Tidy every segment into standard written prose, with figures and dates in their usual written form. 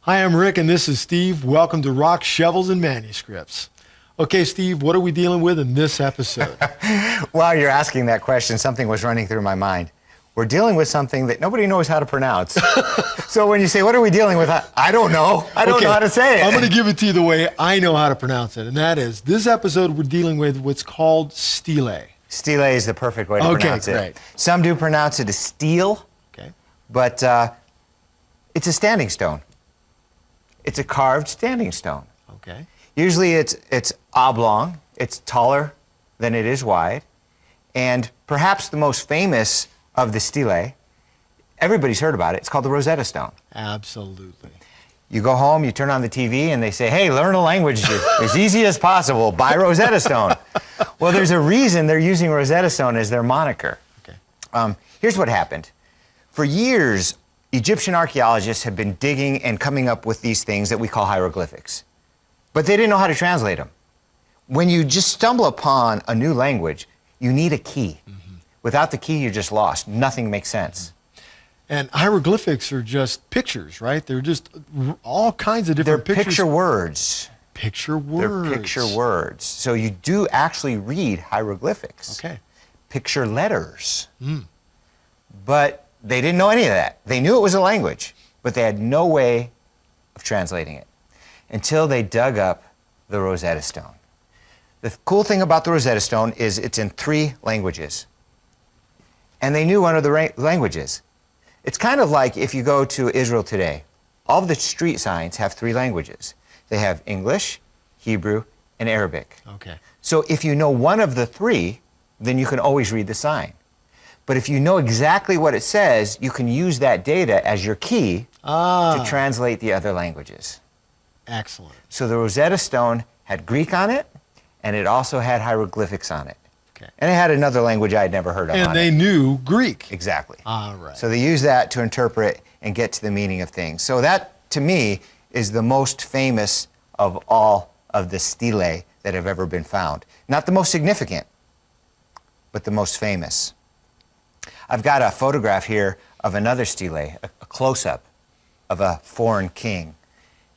Hi, I'm Rick, and this is Steve. Welcome to Rock, Shovels, and Manuscripts. Okay, Steve, what are we dealing with in this episode? While you're asking that question, something was running through my mind. We're dealing with something that nobody knows how to pronounce. So when you say, what are we dealing with? I don't know. I don't know how to say it. I'm going to give it to you the way I know how to pronounce it, and that is, this episode we're dealing with what's called stele. Stele is the perfect way to pronounce it. Some do pronounce it as steel, but it's a standing stone. It's a carved standing stone. Okay. Usually it's oblong, it's taller than it is wide, and perhaps the most famous of the stele, everybody's heard about it, it's called the Rosetta Stone. Absolutely. You go home, you turn on the TV, and they say, hey, learn a language as easy as possible, buy Rosetta Stone. Well, there's a reason they're using Rosetta Stone as their moniker. Okay. Here's what happened. For years, Egyptian archaeologists have been digging and coming up with these things that we call hieroglyphics. But they didn't know how to translate them. When you just stumble upon a new language, you need a key. Mm-hmm. Without the key, you're just lost. Nothing makes sense. And hieroglyphics are just pictures, right? They're just all kinds of different pictures. They're picture words. Picture words. They're picture words. So you do actually read hieroglyphics. Okay. Picture letters. But they didn't know any of that. They knew it was a language, but they had no way of translating it until they dug up the Rosetta Stone. The cool thing about the Rosetta Stone is it's in 3 languages. And they knew one of the languages. It's kind of like if you go to Israel today, all of the street signs have 3 languages. They have English, Hebrew, and Arabic. Okay. So if you know one of the 3, then you can always read the sign. But if you know exactly what it says, you can use that data as your key to translate the other languages. Excellent. So the Rosetta Stone had Greek on it, and it also had hieroglyphics on it. Okay. And it had another language I had never heard of. And they knew Greek. Exactly. All right. So they used that to interpret and get to the meaning of things. So that, to me, is the most famous of all of the stele that have ever been found. Not the most significant, but the most famous. I've got a photograph here of another stele, a close-up of a foreign king.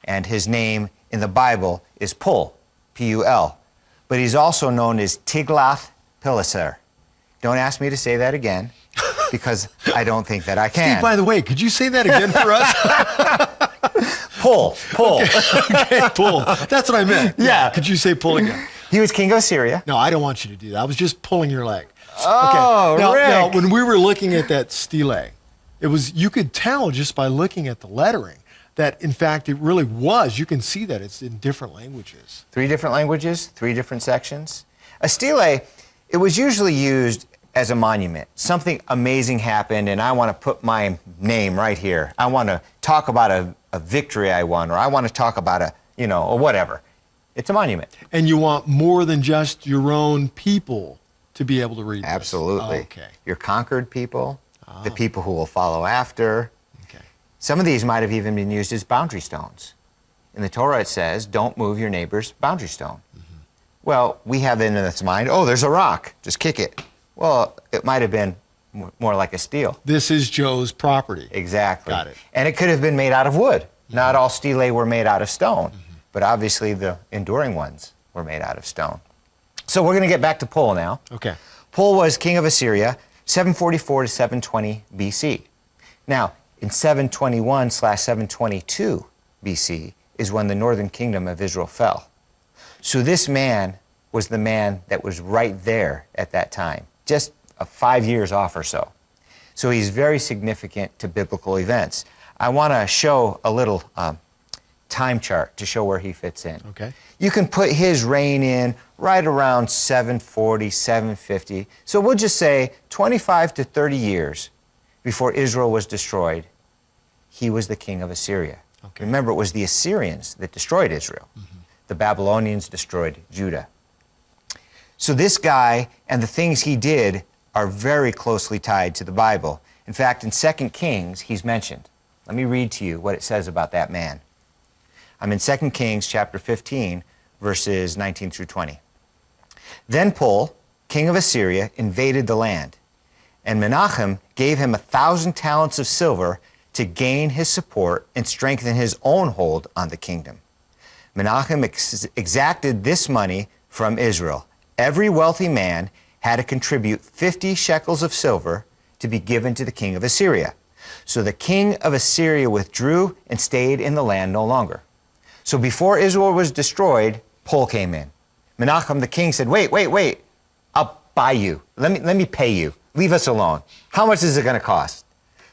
And his name in the Bible is Pul, P-U-L. But he's also known as Tiglath-Pileser. Don't ask me to say that again, because I don't think that I can. Steve, by the way, could you say that again for us? Pul. Okay, Pul. That's what I meant. Yeah. Could you say Pul again? He was king of Assyria. No, I don't want you to do that. I was just pulling your leg. Oh, okay. Rick. Now, when we were looking at that stele, you could tell just by looking at the lettering that, in fact, it really was. You can see that it's in different languages. 3 different languages, 3 different sections. A stele, it was usually used as a monument. Something amazing happened, and I want to put my name right here. I want to talk about a victory I won, or I want to talk about or whatever. It's a monument. And you want more than just your own people to be able to read this. Absolutely. Okay. Your conquered people, the people who will follow after. Okay. Some of these might have even been used as boundary stones. In the Torah it says, don't move your neighbor's boundary stone. Well, we have in its mind, oh, there's a rock, just kick it. Well, it might have been more like a stele. This is Joe's property. Exactly. Got it. And it could have been made out of wood. Not all stele were made out of stone, but obviously the enduring ones were made out of stone. So we're going to get back to Pul now. Okay. Pul was king of Assyria, 744 to 720 BC. Now, in 721/722 BC is when the northern kingdom of Israel fell. So this man was the man that was right there at that time, just 5 years off or so. So he's very significant to biblical events. I want to show a little time chart to show where he fits in. Okay. You can put his reign in right around 740, 750. So we'll just say 25 to 30 years before Israel was destroyed, he was the king of Assyria. Okay. Remember, it was the Assyrians that destroyed Israel. The Babylonians destroyed Judah. So this guy and the things he did are very closely tied to the Bible. In fact, in 2 Kings, he's mentioned. Let me read to you what it says about that man. I'm in 2 Kings chapter 15, verses 19 through 20. Then Pul, king of Assyria, invaded the land, and Menachem gave him 1,000 talents of silver to gain his support and strengthen his own hold on the kingdom. Menachem exacted this money from Israel. Every wealthy man had to contribute 50 shekels of silver to be given to the king of Assyria. So the king of Assyria withdrew and stayed in the land no longer. So before Israel was destroyed, Pul came in. Menachem the king said, wait, I'll buy you. Let me pay you. Leave us alone. How much is it going to cost?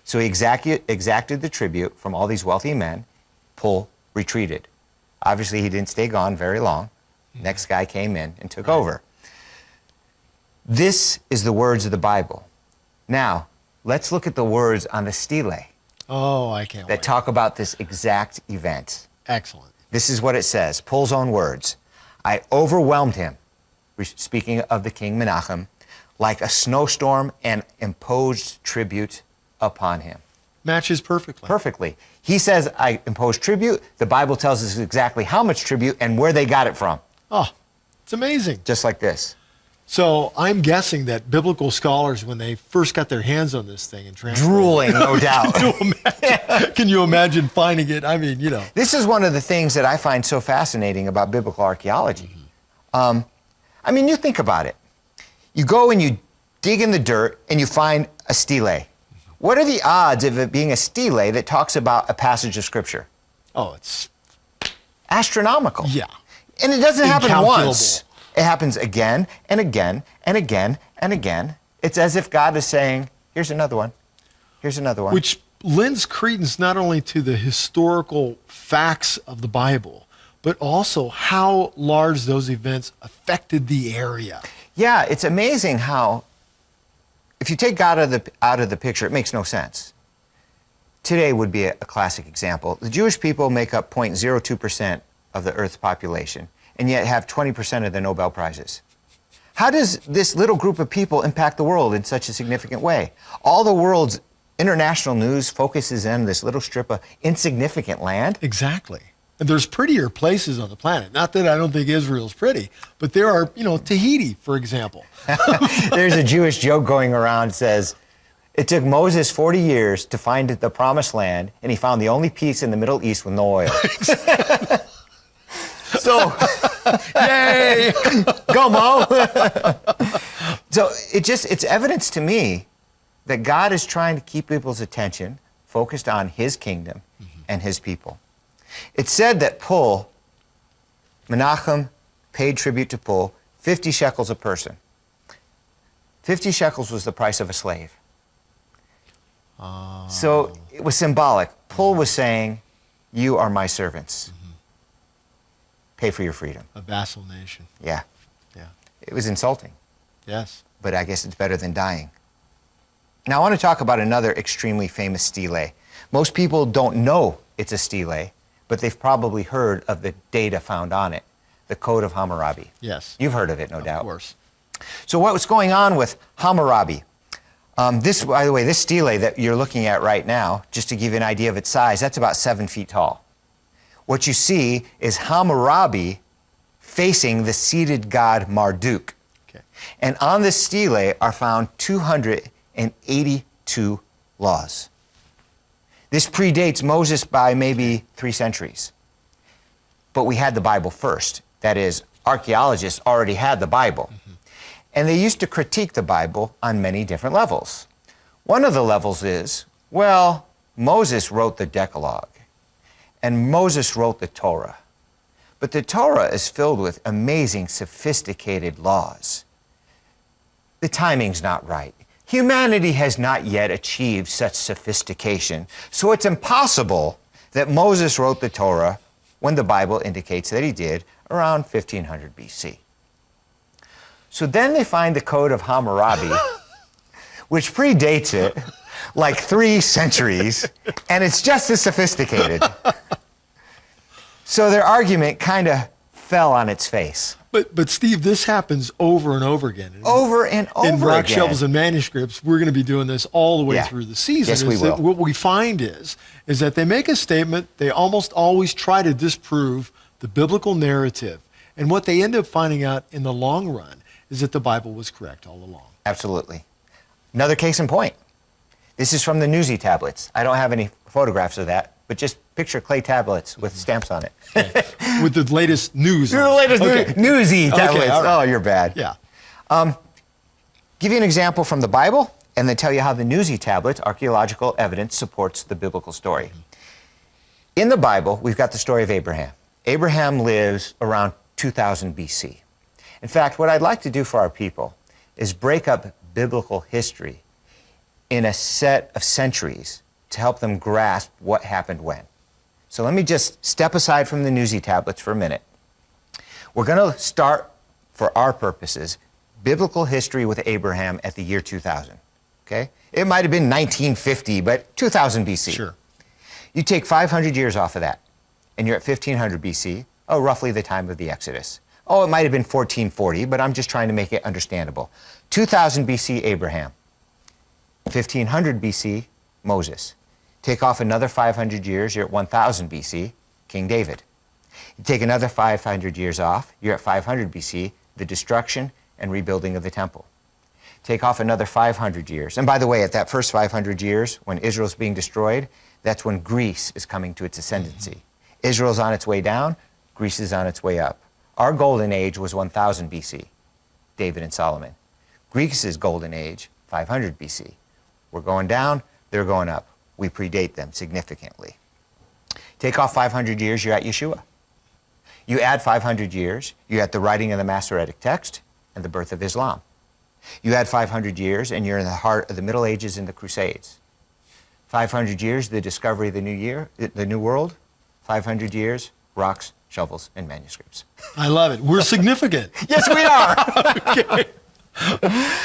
So he exacted the tribute from all these wealthy men. Pul retreated. Obviously, he didn't stay gone very long. Next guy came in and took over. This is the words of the Bible. Now, let's look at the words on the stele. Oh, I can't wait. That talk about this exact event. Excellent. This is what it says, Pul's own words. I overwhelmed him, speaking of the king Menachem, like a snowstorm and imposed tribute upon him. Matches perfectly. Perfectly. He says, I imposed tribute. The Bible tells us exactly how much tribute and where they got it from. Oh, it's amazing. Just like this. So I'm guessing that biblical scholars, when they first got their hands on this thing and transferred Drooling, no doubt. Can you imagine finding it? I mean, you know. This is one of the things that I find so fascinating about biblical archaeology. I mean, you think about it. You go and you dig in the dirt and you find a stele. What are the odds of it being a stele that talks about a passage of Scripture? Oh, it's astronomical. Yeah. And it doesn't happen Incalculable. once. It happens again and again and again and again. It's as if God is saying, here's another one. Here's another one. Which lends credence not only to the historical facts of the Bible, but also how large those events affected the area. Yeah, it's amazing how, if you take God out of the picture, it makes no sense. Today would be a classic example. The Jewish people make up 0.02% of the Earth's population, and yet have 20% of the Nobel Prizes. How does this little group of people impact the world in such a significant way? All the world's international news focuses on this little strip of insignificant land. Exactly. And there's prettier places on the planet. Not that I don't think Israel's pretty, but there are, you know, Tahiti, for example. There's a Jewish joke going around that says, it took Moses 40 years to find the promised land, and he found the only piece in the Middle East with no oil. So, yay! Go, Mo! So it's evidence to me that God is trying to keep people's attention focused on his kingdom and his people. It's said that Menachem paid tribute to Pul 50 shekels a person. 50 shekels was the price of a slave. So it was symbolic. Pul was saying, you are my servants. Pay for your freedom. A vassal nation. Yeah. Yeah. It was insulting. Yes. But I guess it's better than dying. Now I want to talk about another extremely famous stele. Most people don't know it's a stele, but they've probably heard of the data found on it, the Code of Hammurabi. Yes. You've heard of it, no doubt. Of course. So what was going on with Hammurabi? This, by the way, this stele that you're looking at right now, just to give you an idea of its size, that's about 7 feet tall. What you see is Hammurabi facing the seated god Marduk. Okay. And on this stele are found 282 laws. This predates Moses by maybe 3 centuries. But we had the Bible first. That is, archaeologists already had the Bible. And they used to critique the Bible on many different levels. One of the levels is, well, Moses wrote the Decalogue, and Moses wrote the Torah. But the Torah is filled with amazing, sophisticated laws. The timing's not right. Humanity has not yet achieved such sophistication, so it's impossible that Moses wrote the Torah when the Bible indicates that he did around 1500 BC. So then they find the Code of Hammurabi, which predates it like 3 centuries, and it's just as sophisticated. So their argument kind of fell on its face. But Steve, this happens over and over again. Over and over in rock again. shovels and manuscripts, we're going to be doing this all the way Yeah. through the season. Yes, we will. What we find is that they make a statement, they almost always try to disprove the biblical narrative. And what they end up finding out in the long run is that the Bible was correct all along. Absolutely. Another case in point. This is from the Newsy tablets. I don't have any photographs of that, but just picture clay tablets with stamps on it. Okay. With the latest news. The latest Newsy tablets. Okay, all right. Oh, you're bad. Yeah. Give you an example from the Bible, and then tell you how the Newsy tablets, archaeological evidence, supports the biblical story. In the Bible, we've got the story of Abraham. Abraham lives around 2000 BC. In fact, what I'd like to do for our people is break up biblical history in a set of centuries to help them grasp what happened when. So let me just step aside from the Newsy tablets for a minute. We're going to start, for our purposes, biblical history with Abraham at the year 2000. Okay? It might have been 1950, but 2000 BC. Sure. You take 500 years off of that, and you're at 1500 BC, roughly the time of the Exodus. It might have been 1440, but I'm just trying to make it understandable. 2000 BC, Abraham. 1500 BC, Moses. Take off another 500 years, you're at 1000 BC, King David. You take another 500 years off, you're at 500 BC, the destruction and rebuilding of the temple. Take off another 500 years. And by the way, at that first 500 years, when Israel's being destroyed, that's when Greece is coming to its ascendancy. Israel's on its way down, Greece is on its way up. Our golden age was 1000 BC, David and Solomon. Greece's golden age, 500 BC. We're going down, they're going up. We predate them significantly. Take off 500 years, you're at Yeshua. You add 500 years, you're at the writing of the Masoretic text and the birth of Islam. You add 500 years, and you're in the heart of the Middle Ages and the Crusades. 500 years, the discovery of the new world. 500 years, rocks, shovels, and manuscripts. I love it. We're significant. Yes, we are. Okay.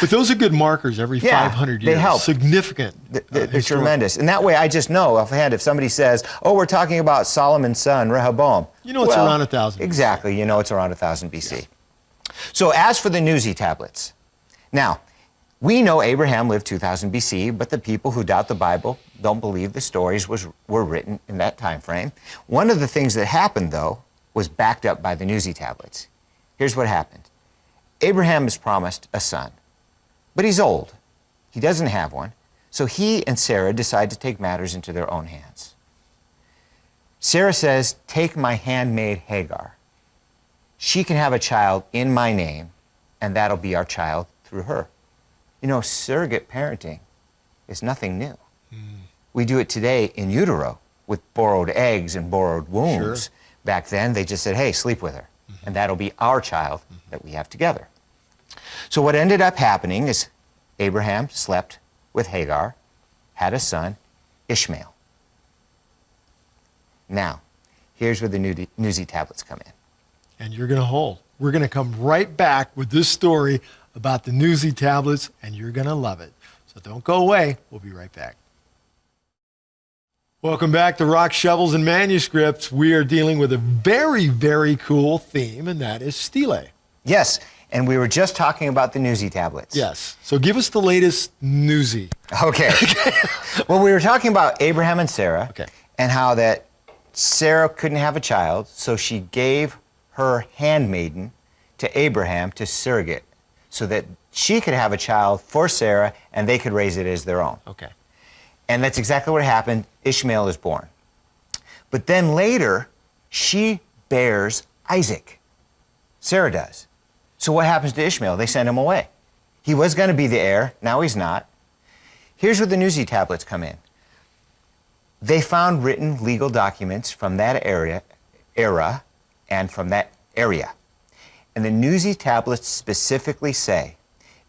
But those are good markers every 500 years. They help. Significant. They're tremendous. And that way, I just know offhand if somebody says, we're talking about Solomon's son, Rehoboam. You know it's around 1000. Exactly. You know it's around 1000 BC. Yes. So as for the Newsy tablets, now, we know Abraham lived 2000 BC, but the people who doubt the Bible don't believe the stories were written in that time frame. One of the things that happened, though, was backed up by the Newsy tablets. Here's what happened. Abraham is promised a son, but he's old. He doesn't have one, so he and Sarah decide to take matters into their own hands. Sarah says, take my handmaid Hagar. She can have a child in my name, and that'll be our child through her. You know, surrogate parenting is nothing new. We do it today in utero with borrowed eggs and borrowed wombs. Sure. Back then, they just said, hey, sleep with her, and that'll be our child that we have together. So what ended up happening is Abraham slept with Hagar, had a son, Ishmael. Now, here's where the Newsy tablets come in. And you're going to hold. We're going to come right back with this story about the Newsy tablets, and you're going to love it. So don't go away. We'll be right back. Welcome back to Rock, Shovels, and Manuscripts. We are dealing with a very, very cool theme, and that is stele. Yes, and we were just talking about the Newsy tablets. Yes. So give us the latest Newsy. Okay. Well, we were talking about Abraham and Sarah, and how that Sarah couldn't have a child, so she gave her handmaiden to Abraham to surrogate, so that she could have a child for Sarah, and they could raise it as their own. Okay. And that's exactly what happened. Ishmael is born. But then later, she bears Isaac. Sarah does. So what happens to Ishmael? They send him away. He was going to be the heir. Now he's not. Here's where the Newsy tablets come in. They found written legal documents from that era and from that area. And the Newsy tablets specifically say,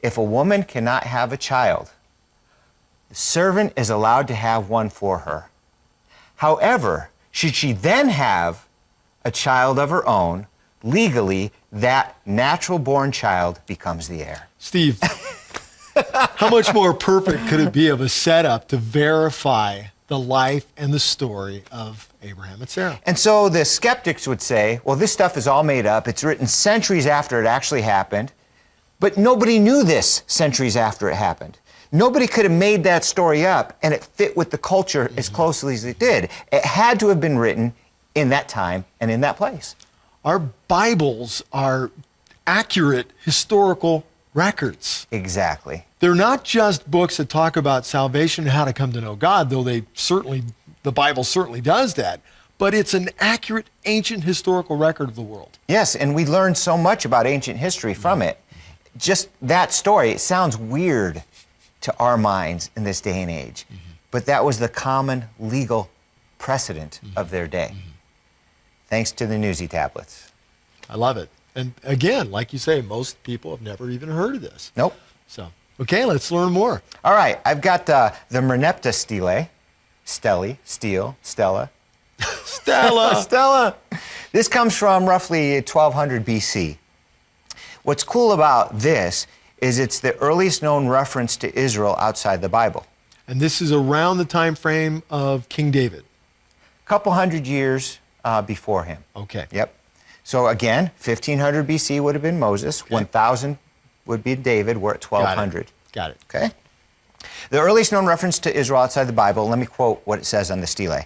if a woman cannot have a child, the servant is allowed to have one for her. However, should she then have a child of her own, legally, that natural-born child becomes the heir. Steve, how much more perfect could it be of a setup to verify the life and the story of Abraham and Sarah? And so the skeptics would say, well, this stuff is all made up. It's written centuries after it actually happened, but nobody knew this centuries after it happened. Nobody could have made that story up, and it fit with the culture as closely as it did. It had to have been written in that time and in that place. Our Bibles are accurate historical records. Exactly. They're not just books that talk about salvation and how to come to know God, though the Bible certainly does that, but it's an accurate ancient historical record of the world. Yes, and we learn so much about ancient history from it. Just that story, it sounds weird to our minds in this day and age, but that was the common legal precedent of their day, thanks to the Newsy tablets. I love it. And again, like you say, most people have never even heard of this. Nope. So, okay, let's learn more. All right, I've got the Merneptah Stele, Stela. Stella. This comes from roughly 1200 BC. What's cool about this is it's the earliest known reference to Israel outside the Bible. And this is around the time frame of King David. A couple hundred years before him. Okay. Yep. So again, 1500 BC would have been Moses. Okay. 1000 would be David. We're at 1200. Got it. Okay. The earliest known reference to Israel outside the Bible, let me quote what it says on the stele.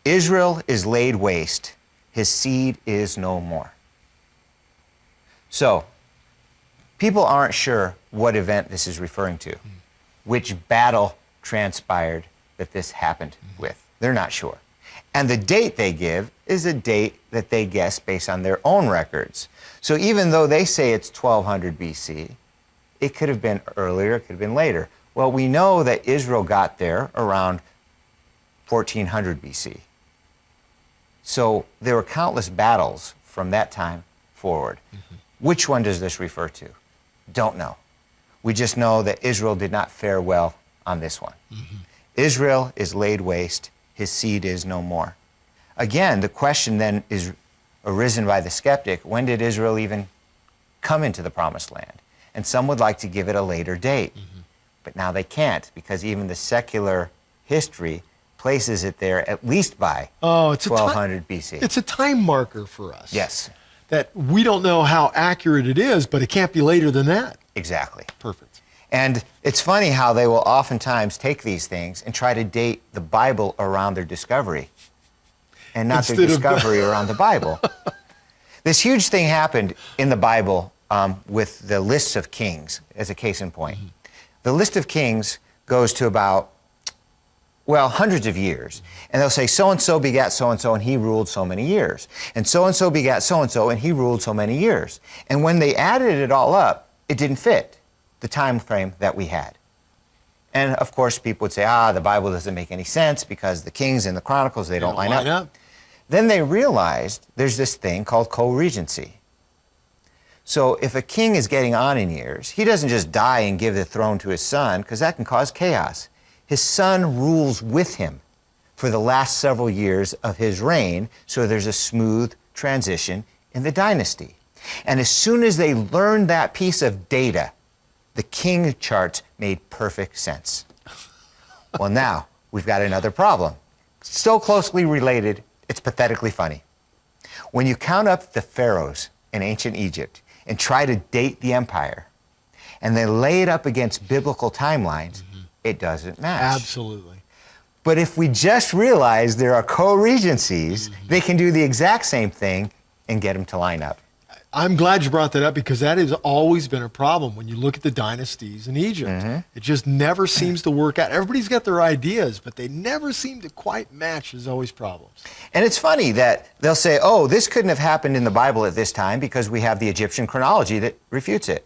Israel is laid waste. His seed is no more. So, people aren't sure what event this is referring to, which battle transpired that this happened with. They're not sure. And the date they give is a date that they guess based on their own records. So even though they say it's 1200 BC, it could have been earlier, it could have been later. Well, we know that Israel got there around 1400 BC. So there were countless battles from that time forward. Which one does this refer to? Don't know. We just know that Israel did not fare well on this one. Israel is laid waste. His seed is no more. Again, the question then is arisen by the skeptic, when did Israel even come into the promised land? And some would like to give it a later date. But now they can't, because even the secular history places it there at least by 1200 BC. It's a time marker for us. Yes. That we don't know how accurate it is, but it can't be later than that. Exactly. Perfect. And it's funny how they will oftentimes take these things and try to date the Bible around their discovery, and not their discovery around the Bible. This huge thing happened in the Bible with the lists of kings, as a case in point. The list of kings goes to about, well, hundreds of years. And they'll say, so-and-so begat so-and-so, and he ruled so many years. And so-and-so begat so-and-so, and he ruled so many years. And when they added it all up, it didn't fit the time frame that we had. And of course, people would say, the Bible doesn't make any sense because the Kings and the Chronicles, they don't line up. Then they realized there's this thing called co-regency. So if a king is getting on in years, he doesn't just die and give the throne to his son, because that can cause chaos. His son rules with him for the last several years of his reign, so there's a smooth transition in the dynasty. And as soon as they learned that piece of data, the king charts made perfect sense. Well, now we've got another problem. So closely related, it's pathetically funny. When you count up the pharaohs in ancient Egypt and try to date the empire, and then lay it up against biblical timelines, it doesn't match. Absolutely. But if we just realize there are co-regencies, they can do the exact same thing and get them to line up. I'm glad you brought that up, because that has always been a problem when you look at the dynasties in Egypt. It just never seems to work out. Everybody's got their ideas, but they never seem to quite match. There's always problems. And it's funny that they'll say, this couldn't have happened in the Bible at this time because we have the Egyptian chronology that refutes it.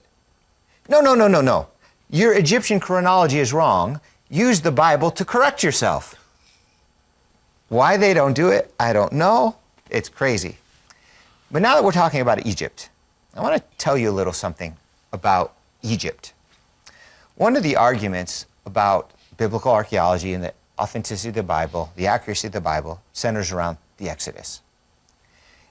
No. Your Egyptian chronology is wrong. Use the Bible to correct yourself. Why they don't do it, I don't know. It's crazy. But now that we're talking about Egypt, I want to tell you a little something about Egypt. One of the arguments about biblical archaeology and the authenticity of the Bible, the accuracy of the Bible, centers around the Exodus.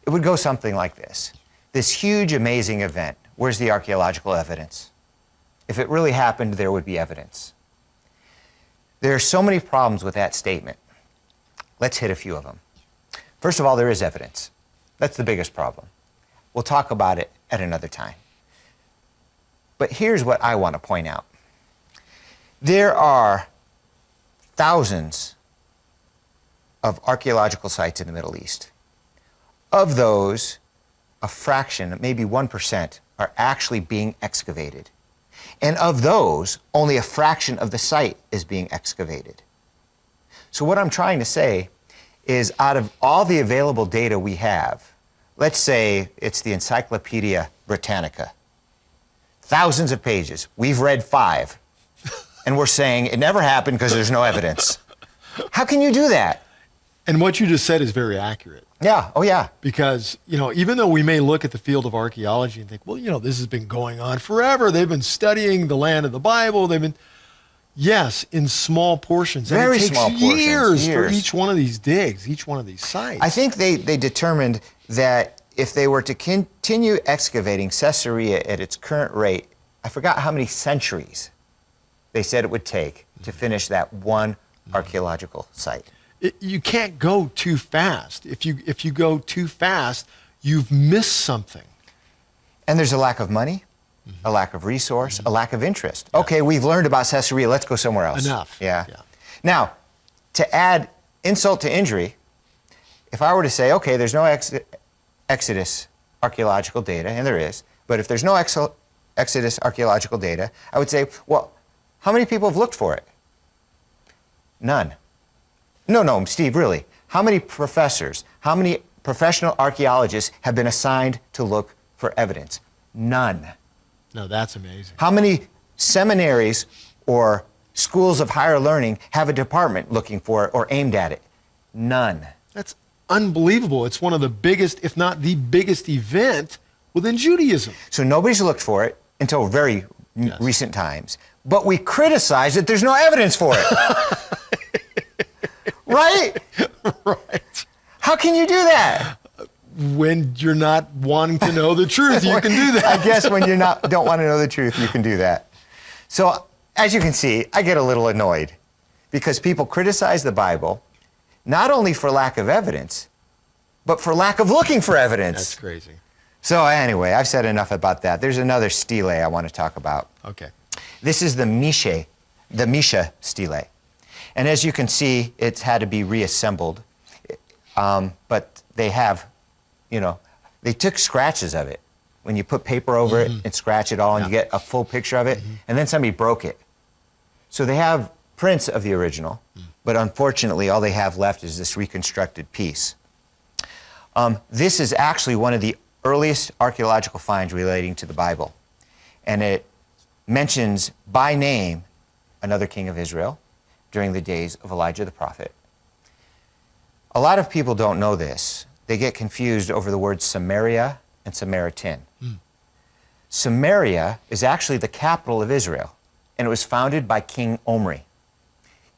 It would go something like this. This huge, amazing event, where's the archaeological evidence? If it really happened, there would be evidence. There are so many problems with that statement. Let's hit a few of them. First of all, there is evidence. That's the biggest problem. We'll talk about it at another time. But here's what I want to point out. There are thousands of archaeological sites in the Middle East. Of those, a fraction, maybe 1%, are actually being excavated. And of those, only a fraction of the site is being excavated. So what I'm trying to say is, out of all the available data we have, let's say it's the Encyclopedia Britannica, thousands of pages, we've read 5, and we're saying it never happened because there's no evidence. How can you do that? And what you just said is very accurate. Yeah, oh yeah. Because, even though we may look at the field of archaeology and think, well, this has been going on forever. They've been studying the land of the Bible. Yes, in small portions. And Very it takes small portions. years for each one of these digs, each one of these sites. I think they determined that if they were to continue excavating Caesarea at its current rate, I forgot how many centuries they said it would take to finish that one archaeological site. You can't go too fast. If you go too fast, you've missed something. And there's a lack of money, a lack of resource, a lack of interest. Yeah. Okay, we've learned about Caesarea, let's go somewhere else. Enough. Yeah. Now, to add insult to injury, if I were to say, okay, there's no Exodus archaeological data, and there is, but if there's no Exodus archaeological data, I would say, well, how many people have looked for it? None. No, Steve, really. How many professors, how many professional archaeologists have been assigned to look for evidence? None. No, that's amazing. How many seminaries or schools of higher learning have a department looking for it or aimed at it? None. That's unbelievable. It's one of the biggest, if not the biggest event within Judaism. So nobody's looked for it until very recent times, but we criticize that there's no evidence for it. Right? Right. How can you do that? When you're not wanting to know the truth, you can do that. I guess when you don't want to know the truth, you can do that. So, as you can see, I get a little annoyed because people criticize the Bible not only for lack of evidence, but for lack of looking for evidence. That's crazy. So anyway, I've said enough about that. There's another stele I want to talk about. Okay. This is the Merneptah Stele. And as you can see, it's had to be reassembled. But they have, they took scratches of it. When you put paper over it and scratch it all and you get a full picture of it, and then somebody broke it. So they have prints of the original, but unfortunately all they have left is this reconstructed piece. This is actually one of the earliest archaeological finds relating to the Bible. And it mentions by name another king of Israel during the days of Elijah the prophet. A lot of people don't know this. They get confused over the words Samaria and Samaritan. Samaria is actually the capital of Israel, and it was founded by King Omri.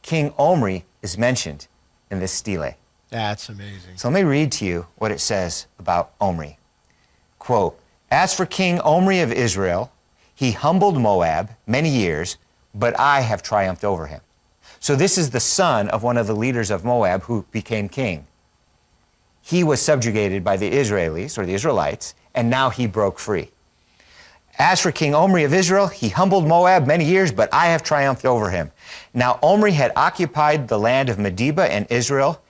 King Omri is mentioned in this stele. That's amazing. So let me read to you what it says about Omri. Quote, "As for King Omri of Israel, he humbled Moab many years, but I have triumphed over him." So this is the son of one of the leaders of Moab who became king. He was subjugated by the Israelis, or the Israelites, and now he broke free. "As for King Omri of Israel, he humbled Moab many years, but I have triumphed over him. Now Omri had occupied the land of Medeba, and Israel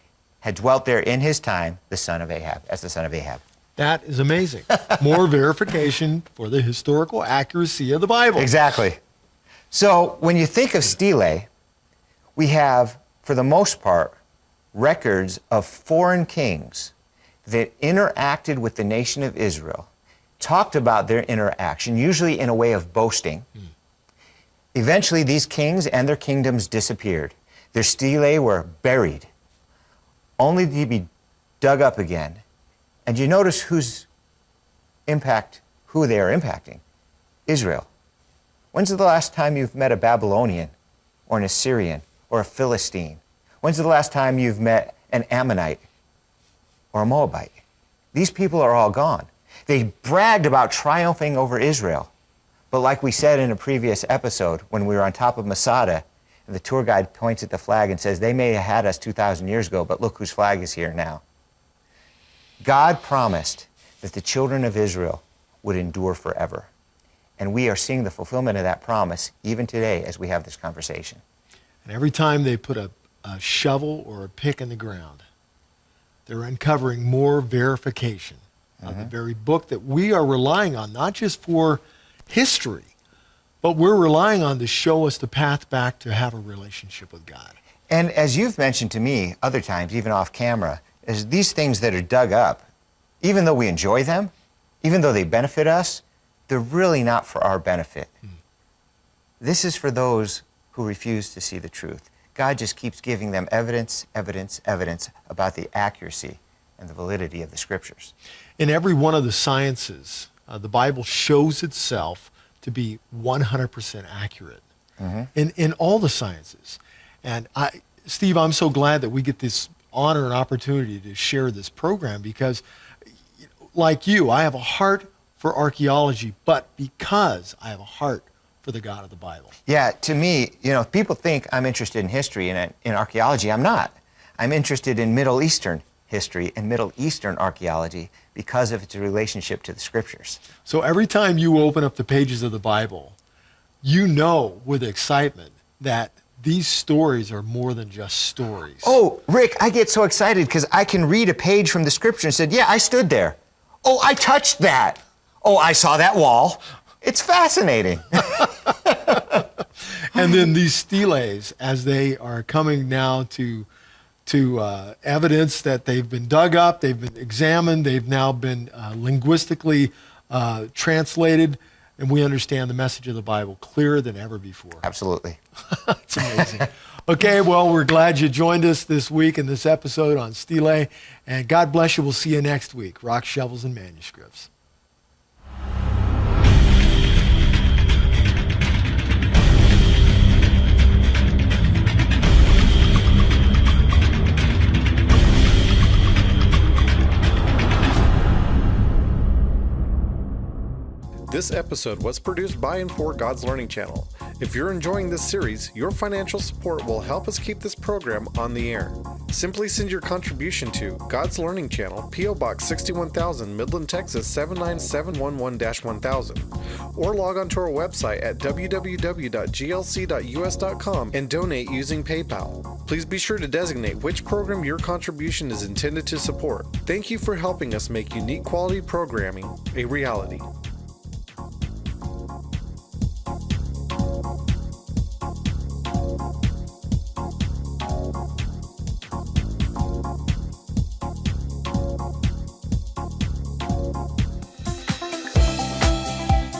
had dwelt there in his time, the son of Ahab, as the son of Ahab." That is amazing. More verification for the historical accuracy of the Bible. Exactly. So when you think of stele, we have, for the most part, records of foreign kings that interacted with the nation of Israel, talked about their interaction, usually in a way of boasting. Eventually, these kings and their kingdoms disappeared. Their stelae were buried, only to be dug up again. And you notice who they are impacting? Israel. When's the last time you've met a Babylonian or an Assyrian or a Philistine? When's the last time you've met an Ammonite or a Moabite? These people are all gone. They bragged about triumphing over Israel. But like we said in a previous episode, when we were on top of Masada, and the tour guide points at the flag and says, they may have had us 2,000 years ago, but look whose flag is here now. God promised that the children of Israel would endure forever. And we are seeing the fulfillment of that promise even today as we have this conversation. And every time they put a shovel or a pick in the ground, they're uncovering more verification of the very book that we are relying on, not just for history, But we're relying on to show us the path back to have a relationship with God. And as you've mentioned to me other times, even off camera, is these things that are dug up, even though we enjoy them, even though they benefit us, they're really not for our benefit. This is for those who refuse to see the truth. God just keeps giving them evidence, evidence, evidence about the accuracy and the validity of the Scriptures. In every one of the sciences, the Bible shows itself to be 100% accurate in all the sciences. And Steve, I'm so glad that we get this honor and opportunity to share this program because, like you, I have a heart for archaeology, but because I have a heart for the God of the Bible. Yeah, to me, people think I'm interested in history and in archaeology. I'm not. I'm interested in Middle Eastern history and Middle Eastern archaeology because of its relationship to the Scriptures. So every time you open up the pages of the Bible, you know with excitement that these stories are more than just stories. Oh, Rick, I get so excited because I can read a page from the Scripture and said, yeah, I stood there. Oh, I touched that. Oh, I saw that wall. It's fascinating. And then these steles, as they are coming now to evidence that they've been dug up, they've been examined, they've now been linguistically translated, and we understand the message of the Bible clearer than ever before. Absolutely. It's amazing. Okay, well, we're glad you joined us this week in this episode on Stele, and God bless you. We'll see you next week. Rock, Shovels, and Manuscripts. This episode was produced by and for God's Learning Channel. If you're enjoying this series, your financial support will help us keep this program on the air. Simply send your contribution to God's Learning Channel, P.O. Box 61,000, Midland, Texas 79711-1000, or log on to our website at www.glc.us.com and donate using PayPal. Please be sure to designate which program your contribution is intended to support. Thank you for helping us make unique quality programming a reality.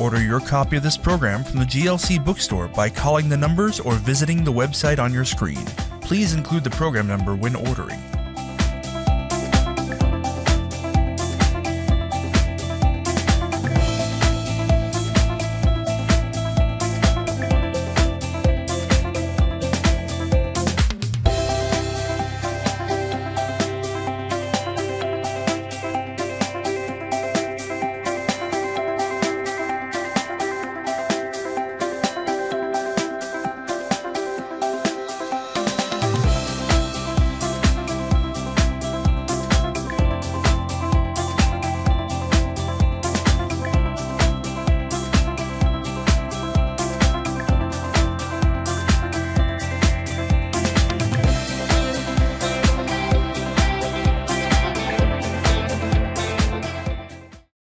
Order your copy of this program from the GLC bookstore by calling the numbers or visiting the website on your screen. Please include the program number when ordering.